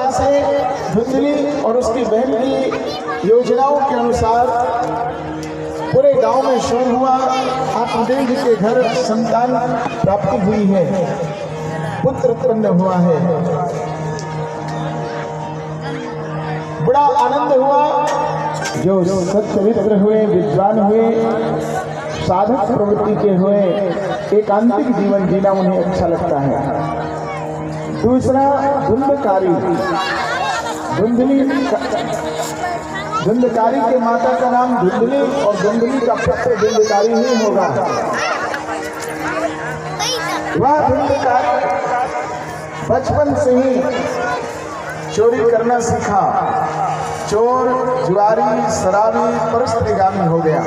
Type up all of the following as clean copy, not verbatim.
माता से धुंधली और उसकी बहन की योजनाओं के अनुसार पूरे गांव में शोर हुआ। आत्मदेव जी के घर संतान प्राप्ति हुई है, पुत्र उत्पन्न हुआ है। बड़ा आनंद हुआ। जो सच्चरित्र हुए, विद्वान हुए, साधक प्रवृत्ति के हुए, एकांतिक जीवन जीना उन्हें अच्छा लगता है। दूसरा धुंधकारी, धुंधकारी के माता का नाम धुंधली और धुंधली का पुत्र धुंधकारी ही होगा। वह धुंधकारी बचपन से ही चोरी करना सीखा। चोर, जुआरी, शराबी, परस्त्रीगामी हो गया।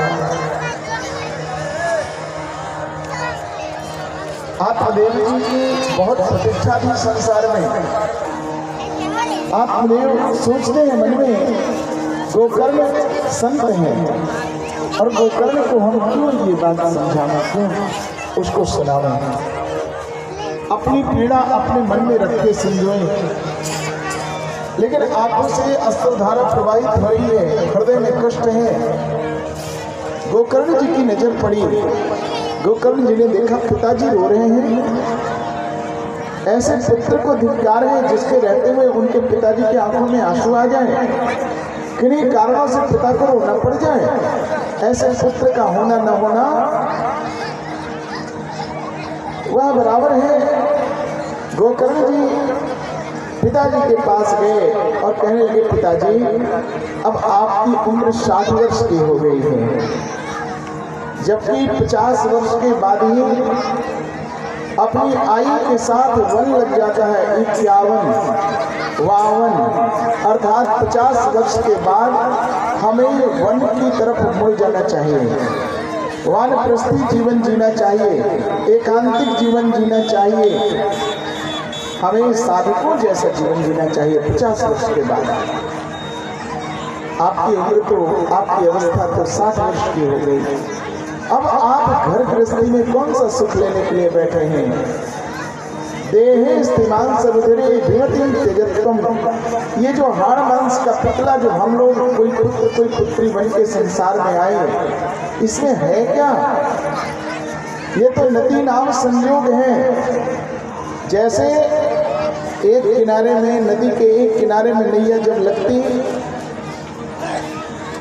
आत्मदेव जी की बहुत प्रतीक्षा थी संसार में। आत्मदेव सोचते हैं मन में, गोकर्ण संत हैं और गोकर्ण को हम क्यों ये बात समझाना, क्यों उसको सुनाना। अपनी पीड़ा अपने मन में रखे संजोए। लेकिन आंखों से अश्रुधारा प्रवाहित हो रही है, हृदय में कष्ट है। गोकर्ण जी की नजर पड़ी। गोकर्ण जी ने देखा पिताजी रो रहे हैं। ऐसे पुत्र को धिक्कार है जिसके रहते हुए उनके पिताजी की आंखों में आंसू आ जाए, किन्हीं कारणों से पिता को रोना पड़ जाए। ऐसे पुत्र का होना न होना वह बराबर है। गोकर्ण जी पिताजी के पास गए और कहने लगे, पिताजी अब आपकी उम्र 60 वर्ष की हो गई है, जबकि 50 वर्ष के बाद ही अपनी आयु के साथ वन लग जाता है। 51, 52 अर्थात 50 वर्ष के बाद हमें वन की तरफ मुड़ जाना चाहिए। वानप्रस्थी जीवन जीना चाहिए, एकांतिक जीवन जीना चाहिए। हमें साधकों जैसा जीवन जीना चाहिए। 50 वर्ष के बाद आपकी उम्र तो, आपकी अवस्था तो 60 वर्ष की हो गई। अब आप घर गृहस्थी में कौन सा सुख लेने के लिए बैठे हैं? देहे स्थिमान समुद्रे भीमतिम त्यजत्वम। ये जो हाड़ मांस का पुतला जो हम लोग कोई पुत्र कोई पुत्री बन के संसार में आए, इसमें है क्या? ये तो नदी नाम संयोग है। जैसे एक किनारे में, नदी के एक किनारे में नैया जब लगती,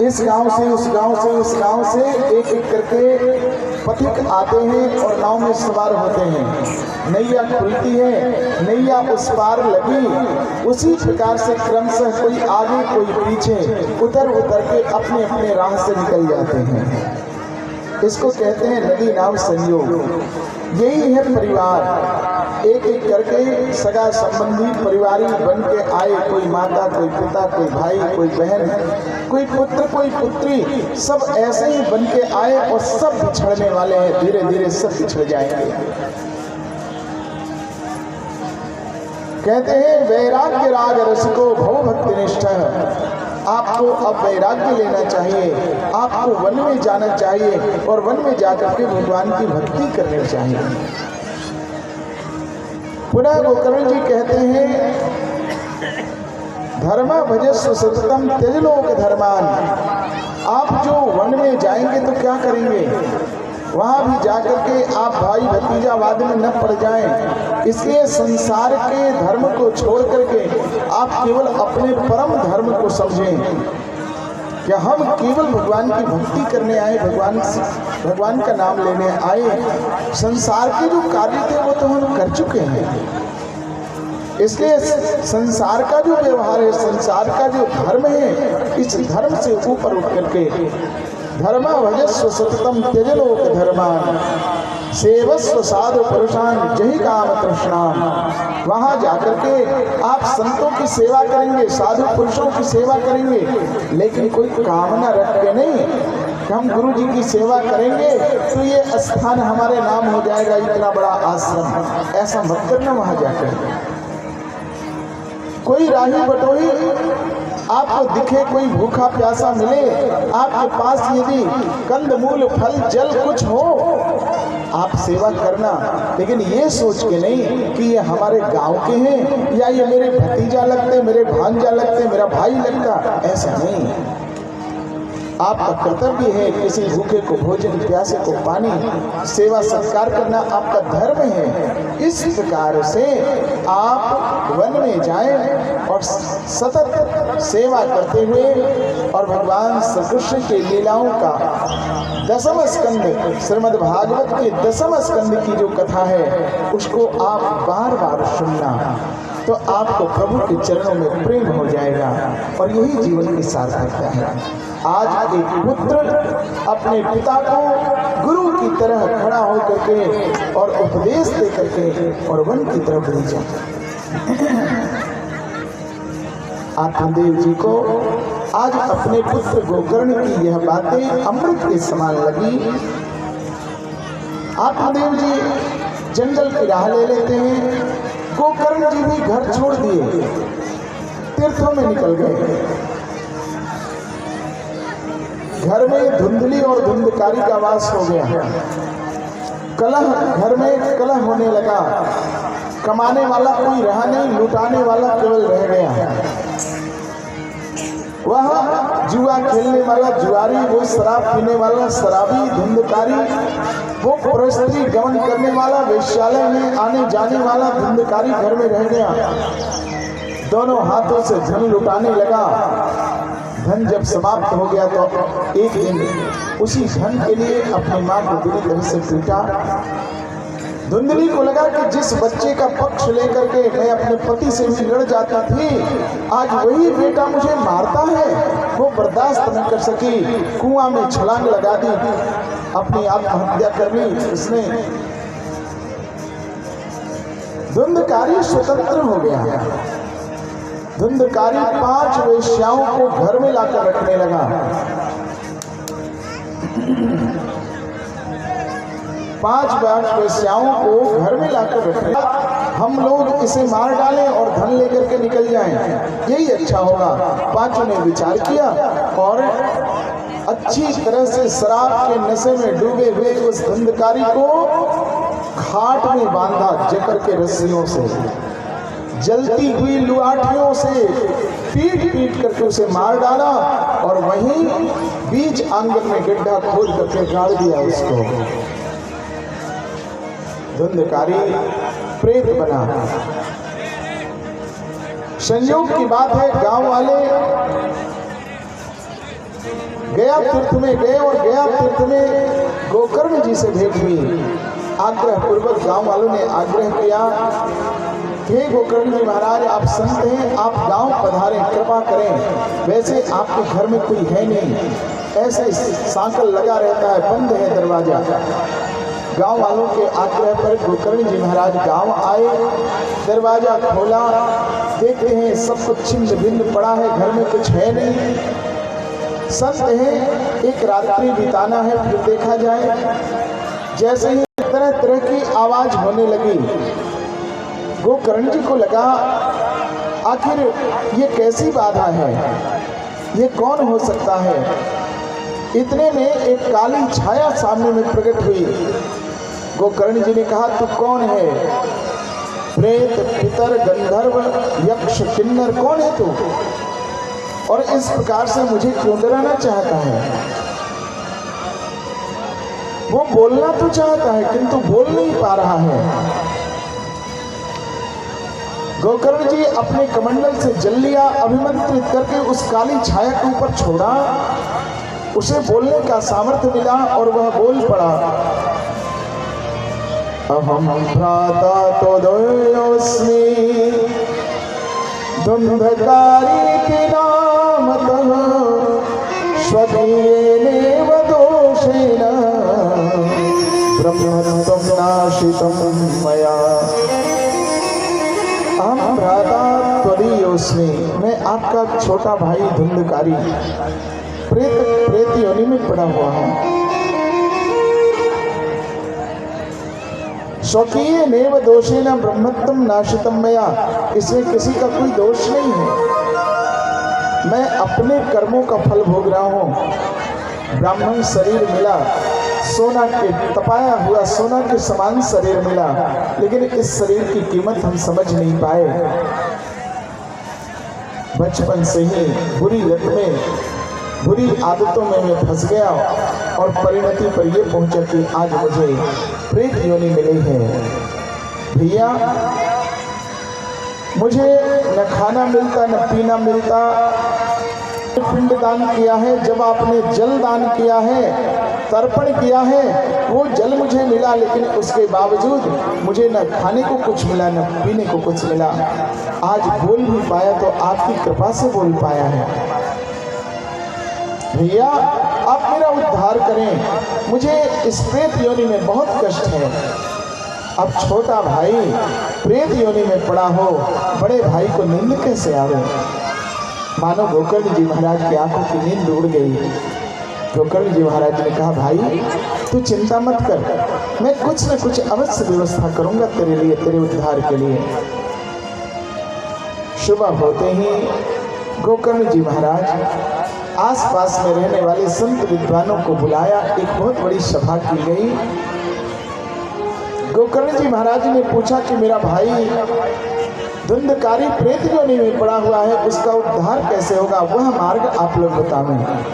इस गांव से उस गांव से उस गांव से एक एक करके पथिक आते हैं और नाव में सवार होते हैं। नैया खुलती है, नैया उस पार लगी। उसी प्रकार से क्रमशः कोई आगे कोई पीछे उतर उतर के अपने अपने राह से निकल जाते हैं। इसको कहते हैं नदी नाव संयोग। यही है परिवार। एक एक करके सगा संबंधी परिवारी बन के आए। कोई माता, कोई पिता, कोई भाई, कोई बहन, कोई पुत्र, कोई पुत्री, सब ऐसे ही बन के आए और सब बिछड़ने वाले हैं। धीरे धीरे सब बिछड़ जाएंगे। कहते हैं वैराग्य राग रसिको भव भक्ति निष्ठ। आपको अब वैराग्य लेना चाहिए, आपको वन में जाना चाहिए और वन में जाकर के भगवान की भक्ति करनी चाहिए। पुनः गोकर्ण जी कहते हैं धर्म भजस्व सततम त्यजलोक धर्मान। आप जो वन में जाएंगे तो क्या करेंगे? वहाँ भी जाकर के आप भाई भतीजावाद में न पड़ जाएं। इसलिए संसार के धर्म को छोड़ करके आप केवल अपने परम धर्म को समझें। क्या हम केवल भगवान की भक्ति करने आए, भगवान का नाम लेने आए? संसार के जो कार्य थे वो तो हम कर चुके हैं। इसलिए संसार का जो व्यवहार है, संसार का जो धर्म है, इस धर्म से ऊपर उठ करके धर्म भजस्व सततम त्यजलोक धर्मान सेवस्व साधु पुरुषान जहि काम तृष्णाम। वहाँ जाकर के आप संतों की सेवा करेंगे, साधु पुरुषों की सेवा करेंगे, लेकिन कोई कामना रख के नहीं कि हम गुरु जी की सेवा करेंगे तो ये स्थान हमारे नाम हो जाएगा, इतना बड़ा आश्रम। ऐसा मत करना। वहाँ जाकर कोई राही बटोही आपको दिखे, कोई भूखा प्यासा मिले, आपके पास यदि कंद मूल फल जल कुछ हो आप सेवा करना, लेकिन ये सोच के नहीं कि ये हमारे गांव के हैं या ये मेरे भतीजा लगते, मेरे भांजा लगते, मेरा भाई लगता, ऐसा नहीं। आपका कर्तव्य है किसी भूखे को भोजन, प्यासे को पानी, सेवा सत्कार करना आपका धर्म है। इस प्रकार से आप वन में जाएं और सतत सेवा करते हुए और भगवान श्री कृष्ण के लीलाओं का दसम स्कंद, श्रीमद् भागवत के दसम स्कंद की जो कथा है उसको आप बार बार सुनना, तो आपको प्रभु के चरणों में प्रेम हो जाएगा और यही जीवन की सार्थकता है। आज एक पुत्र अपने पिता को गुरु की तरह खड़ा होकर के और उपदेश दे करके और वन की तरफ ले जाए। आत्मदेव जी को आज अपने पुत्र गोकर्ण की यह बातें अमृत के समान लगी। आत्मदेव जी जंगल की राह ले लेते हैं। गोकर्ण जी भी घर छोड़ दिए, तीर्थों में निकल गए। घर में धुंधली और धुंधकारी का वास हो गया, कलह, घर में कलह होने लगा। कमाने वाला कोई रहा नहीं, लुटाने वाला केवल रह गया। वह जुआ खेलने वाला जुआरी, वो शराब पीने वाला शराबी, धुंधकारी, वो परस्त्री गमन करने वाला, वेश्यालय में आने जाने वाला धुंधकारी घर में रह गया। दोनों हाथों से धन लुटाने लगा। धन जब समाप्त हो गया तो एक दिन उसी धन के लिए अपनी माँ को बुरी तरह से पीटा। धुंधली को लगा कि जिस बच्चे का पक्ष लेकर के मैं अपने पति से भी लड़ जाता थी, आज वही बेटा मुझे मारता है। वो बर्दाश्त न कर सकी, कुआं में छलांग लगा दी, अपनी आत्महत्या कर ली उसने। धुंधकारी स्वतंत्र हो गया। धुंधकारी 5 वेश्याओं को घर में लाकर रखने लगा। 5 वेश्याओं को घर में लाकर रखने, हम लोग इसे मार डालें और धन लेकर के निकल जाएं, यही अच्छा होगा। 5 ने विचार किया और अच्छी तरह से शराब के नशे में डूबे हुए उस धुंधकारी को खाट में बांधा, जकड़ के रस्सियों से, जलती हुई लुआठियों से पीट पीट करके उसे मार डाला और वहीं बीच आंगन में गड्ढा खोद करके गाड़ दिया उसको। धुंधकारी प्रेत बना। संयोग की बात है, गांव वाले गया तीर्थ में गए और गया तीर्थ में गोकर्ण जी से भेंट हुई। आग्रह पूर्वक गांव वालों ने आग्रह किया, हे गोकर्ण जी महाराज, आप संत हैं, आप गांव पधारें, कृपा करें। वैसे आपके घर में कोई है नहीं, ऐसे सांकल लगा रहता है, बंद है दरवाजा। गांव वालों के आग्रह पर गोकर्ण जी महाराज गांव आए, दरवाजा खोला, देखते हैं सब कुछ छिन्न भिन्न पड़ा है, घर में कुछ है नहीं। संत हैं, एक रात्रि बिताना है, फिर देखा जाए। जैसे ही तरह तरह की आवाज होने लगी, गोकर्ण जी को लगा आखिर ये कैसी बाधा है, ये कौन हो सकता है। इतने में एक काली छाया सामने में प्रकट हुई। गोकर्ण जी ने कहा, तू कौन है? प्रेत, पितर, गंधर्व, यक्ष, किन्नर, कौन है तू? और इस प्रकार से मुझे क्यों डराना चाहता है? वो बोलना तो चाहता है किंतु बोल नहीं पा रहा है। गोकर्ण जी अपने कमंडल से जल लिया, अभिमंत्रित करके उस काली छाया के ऊपर छोड़ा, उसे बोलने का सामर्थ्य मिला और वह बोल पड़ा, अहम भ्राता त्वदयोऽस्मि धुंधकारी के नामतः स्वकीयेनेव दोषेण ब्रह्मत्वं नाशितं मया। अहम भ्राता त्वदयोऽस्मि, मैं आपका छोटा भाई धुंधकारी प्रेत योनि में पड़ा हुआ हूँ। स्वकीय नेव दोषेन ब्रह्मत्वं नाशितं मया, इसमें किसी का कोई दोष नहीं है। मैं अपने कर्मों का फल भोग रहा हूँ। ब्राह्मण शरीर मिला, सोना के तपाया हुआ सोना के समान शरीर मिला, लेकिन इस शरीर की कीमत हम समझ नहीं पाए। बचपन से ही बुरी लत में, बुरी आदतों में मैं फंस गया और परिणति पर यह पहुंचा कि आज मुझे प्रेत योनि मिली है। भैया, मुझे न खाना मिलता न पीना मिलता। पिंड दान किया है, जब आपने जल दान किया है, तर्पण किया है, वो जल मुझे मिला, लेकिन उसके बावजूद मुझे न खाने को कुछ मिला न पीने को कुछ मिला। आज बोल भी पाया तो आपकी कृपा से बोल पाया है। भैया, आप मेरा उद्धार करें, मुझे इस प्रेत योनि में बहुत कष्ट है। अब छोटा भाई प्रेत योनि में पड़ा हो, बड़े भाई को नींद कैसे आवे? मानो गोकर्ण जी महाराज की आंखों की नींद उड़ गई। गोकर्ण जी महाराज ने कहा, भाई तू चिंता मत कर, मैं कुछ न कुछ अवश्य व्यवस्था करूंगा तेरे लिए, तेरे उद्धार के लिए। सुबह होते ही गोकर्ण जी महाराज आसपास में रहने वाले संत विद्वानों को बुलाया। एक बहुत बड़ी सभा की गई। गोकर्ण जी महाराज ने पूछा कि मेरा भाई धुंधकारी प्रेत योनि में पड़ा हुआ है, उसका उद्धार कैसे होगा? वह मार्ग आप लोग बताएं।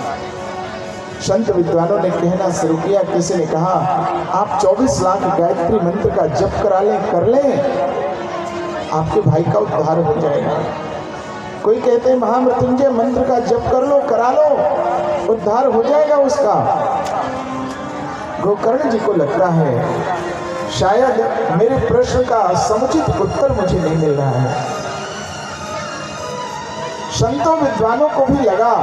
संत विद्वानों ने कहना शुरू किया। किसी ने कहा, आप 24 लाख गायत्री मंत्र का जप करा लें, कर लें, आपके भाई का उद्धार हो जाएगा। कोई कहते हैं महामृत्युंजय मंत्र का जप कर लो, करा लो, उद्धार हो जाएगा उसका। गोकर्ण जी को लगता है शायद मेरे प्रश्न का समुचित उत्तर मुझे नहीं मिल रहा है। संतों विद्वानों को भी लगा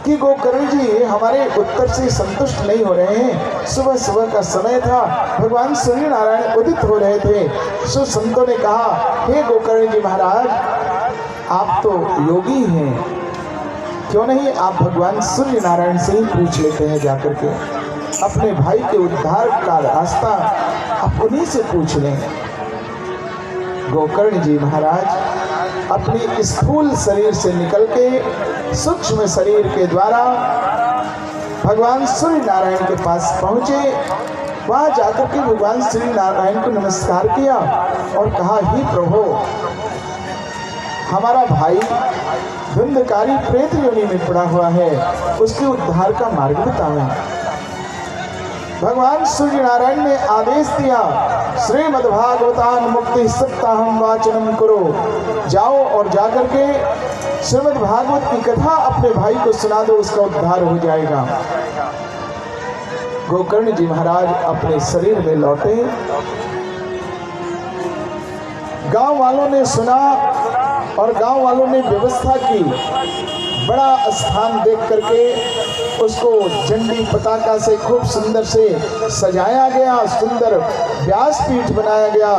कि गोकर्ण जी हमारे उत्तर से संतुष्ट नहीं हो रहे हैं। सुबह सुबह का समय था, भगवान सूर्य नारायण उदित हो रहे थे। सो संतों ने कहा, हे गोकर्ण जी महाराज, आप तो योगी हैं, क्यों नहीं आप भगवान सूर्य नारायण से ही पूछ लेते हैं जाकर के। अपने भाई के उद्धार का रास्ता आप उन्हीं से पूछ लें। गोकर्ण जी महाराज अपनी स्थूल शरीर से निकल के सूक्ष्म शरीर के द्वारा भगवान सूर्य नारायण के पास पहुंचे। वहां जाकर के भगवान सूर्य नारायण को नमस्कार किया और कहा, हे प्रभु, हमारा भाई धुंधकारी प्रेत योनि में पड़ा हुआ है, उसके उद्धार का मार्ग बताएं। भगवान सूर्य नारायण ने आदेश दिया, श्रीमद्भागवतान मुक्ति सप्ताहम वाचनम करो। जाओ और जाकर के श्रीमद् भागवत की कथा अपने भाई को सुना दो, उसका उद्धार हो जाएगा। गोकर्ण जी महाराज अपने शरीर में लौटे। गांव वालों ने सुना और गांव वालों ने व्यवस्था की। बड़ा स्थान देख करके उसको झंडी पताका से खूब सुंदर से सजाया गया, सुंदर व्यासपीठ बनाया गया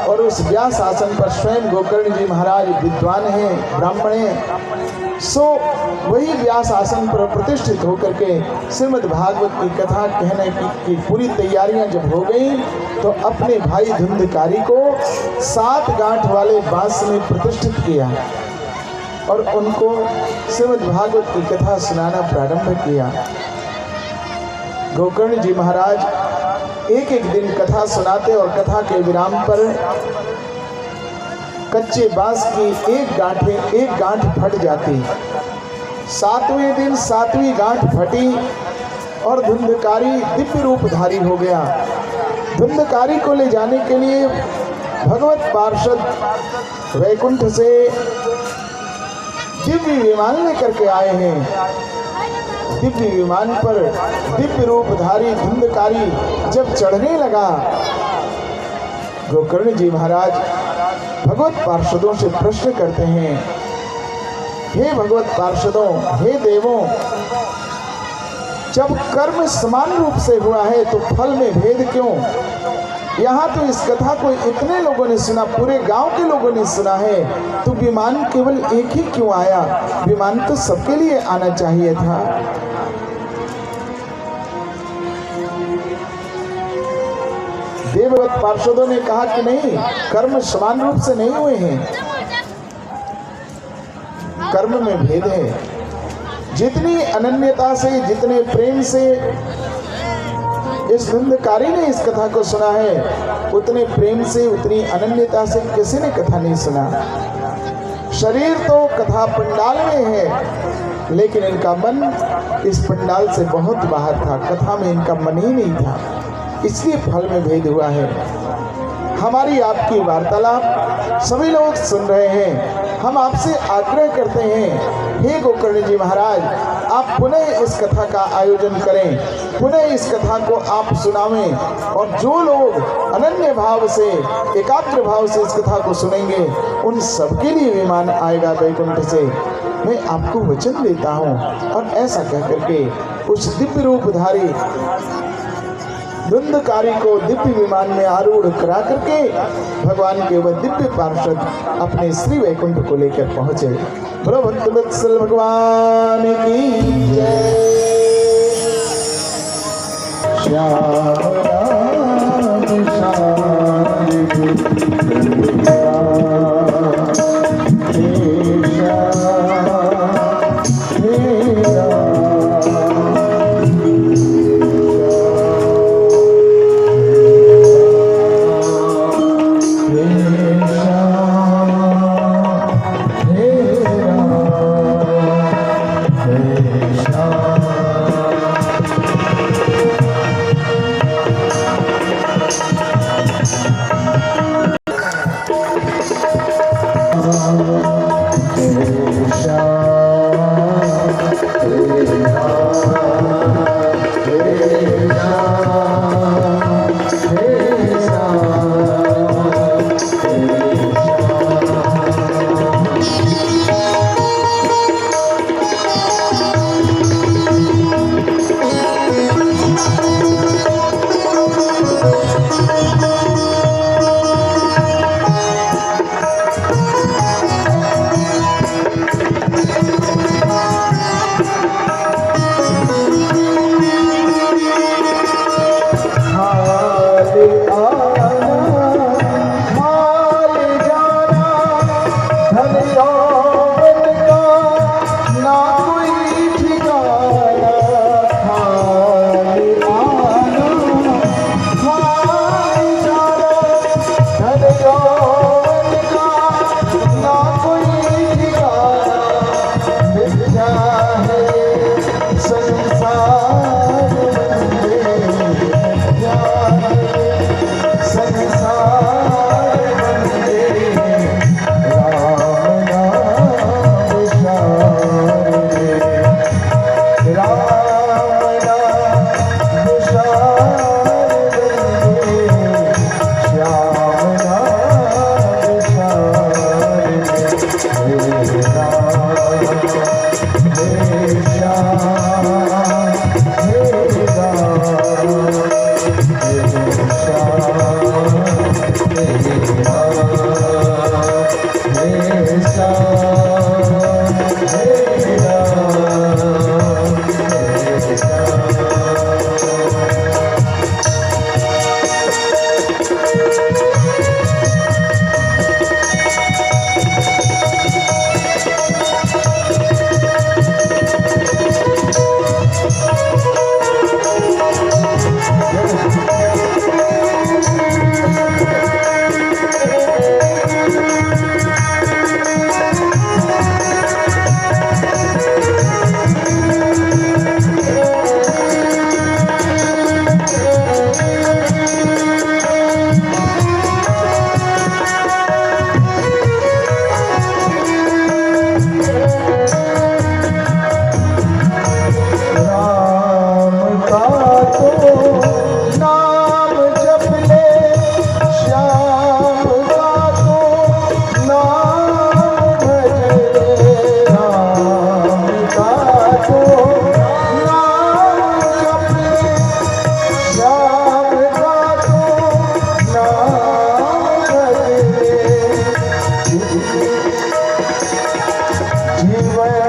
और उस व्यास आसन पर स्वयं गोकर्ण जी महाराज विद्वान हैं, ब्राह्मण हैं। सो वही व्यास आसन पर प्रतिष्ठित होकर के श्रीमद् भागवत की कथा कहने की पूरी तैयारियां जब हो गई तो अपने भाई धुंधकारी को 7 गांठ वाले बांस में प्रतिष्ठित किया और उनको श्रीमद् भागवत की कथा सुनाना प्रारंभ किया। गोकर्ण जी महाराज एक एक दिन कथा सुनाते और कथा के विराम पर कच्चे बांस की एक गांठ फट जाती। 7वें दिन 7वीं गांठ फटी और धुंधकारी दिव्य रूपधारी हो गया। धुंधकारी को ले जाने के लिए भगवत पार्षद वैकुंठ से दिव्य विमान लेकर के आए हैं। दिव्य विमान पर दिव्य रूपधारी धुंधकारी जब चढ़ने लगा, गोकर्ण जी महाराज भगवत पार्षदों से प्रश्न करते हैं, हे भगवत पार्षदों, हे देवों, जब कर्म समान रूप से हुआ है तो फल में भेद क्यों? यहाँ तो इस कथा को इतने लोगों ने सुना, पूरे गांव के लोगों ने सुना है, तो विमान केवल एक ही क्यों आया? विमान तो सबके लिए आना चाहिए था। देवव्रत पार्षदों ने कहा कि नहीं, कर्म समान रूप से नहीं हुए हैं, कर्म में भेद है। जितनी अनन्यता से, जितने प्रेम से इस धुंधकारी ने इस कथा को सुना है, उतने प्रेम से, उतनी अनन्यता से किसी ने कथा नहीं सुना। शरीर तो कथा पंडाल में है, लेकिन इनका मन इस पंडाल से बहुत बाहर था। कथा में इनका मन ही नहीं था, इसलिए फल में भेद हुआ है। हमारी आपकी वार्तालाप सभी लोग सुन रहे हैं। हम आपसे आग्रह करते हैं, हे गोकर्ण जी महाराज, आप पुनः इस कथा का आयोजन करें, पुनः इस कथा को आप सुनावें, और जो लोग अनन्य भाव से, एकाग्र भाव से इस कथा को सुनेंगे, उन सबके लिए विमान आएगा वैकुंठ से। मैं आपको वचन देता हूँ। और ऐसा कह करके उस दिव्य रूपधारी धुंधकारी को दिव्य विमान में आरूढ़ करा करके भगवान के वह दिव्य पार्षद अपने श्री वैकुंठ को लेकर पहुंचे। बोलो भक्तवत्सल भगवान की जय। श्याम राम जीवन